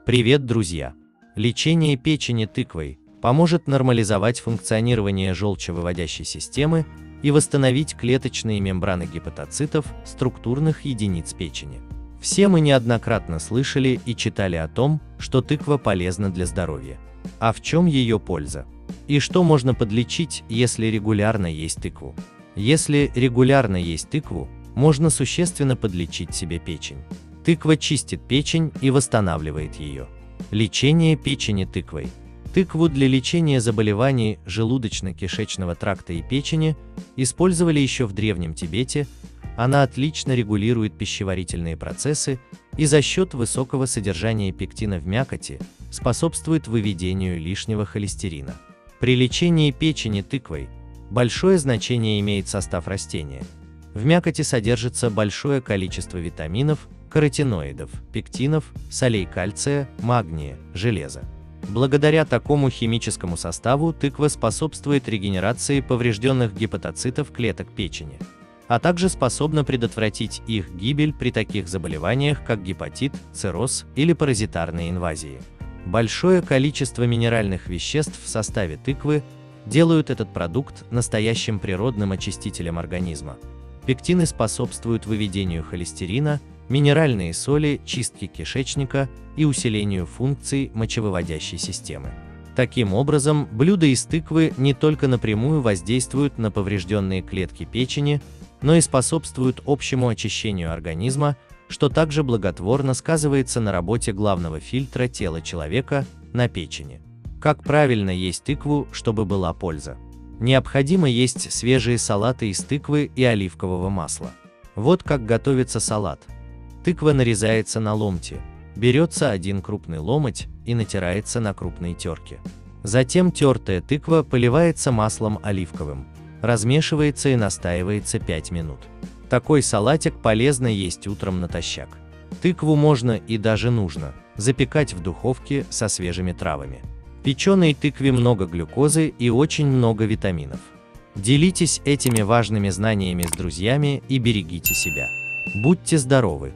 Привет, друзья! Лечение печени тыквой поможет нормализовать функционирование желчевыводящей системы и восстановить клеточные мембраны гепатоцитов, структурных единиц печени. Все мы неоднократно слышали и читали о том, что тыква полезна для здоровья. А в чем ее польза? И что можно подлечить, если регулярно есть тыкву? Если регулярно есть тыкву, можно существенно подлечить себе печень. Тыква чистит печень и восстанавливает ее. Лечение печени тыквой. Тыкву для лечения заболеваний желудочно-кишечного тракта и печени использовали еще в Древнем Тибете. Она отлично регулирует пищеварительные процессы и за счет высокого содержания пектина в мякоти способствует выведению лишнего холестерина. При лечении печени тыквой большое значение имеет состав растения. В мякоти содержится большое количество витаминов, каротиноидов, пектинов, солей кальция, магния, железа. Благодаря такому химическому составу тыква способствует регенерации поврежденных гепатоцитов клеток печени, а также способна предотвратить их гибель при таких заболеваниях, как гепатит, цирроз или паразитарные инвазии. Большое количество минеральных веществ в составе тыквы делают этот продукт настоящим природным очистителем организма. Пектины способствуют выведению холестерина, минеральные соли, чистке кишечника и усилению функций мочевыводящей системы. Таким образом, блюда из тыквы не только напрямую воздействуют на поврежденные клетки печени, но и способствуют общему очищению организма, что также благотворно сказывается на работе главного фильтра тела человека – на печени. Как правильно есть тыкву, чтобы была польза? Необходимо есть свежие салаты из тыквы и оливкового масла. Вот как готовится салат. Тыква нарезается на ломти, берется один крупный ломоть и натирается на крупной терке. Затем тертая тыква поливается маслом оливковым, размешивается и настаивается 5 минут. Такой салатик полезно есть утром натощак. Тыкву можно и даже нужно запекать в духовке со свежими травами. В печеной тыкве много глюкозы и очень много витаминов. Делитесь этими важными знаниями с друзьями и берегите себя. Будьте здоровы!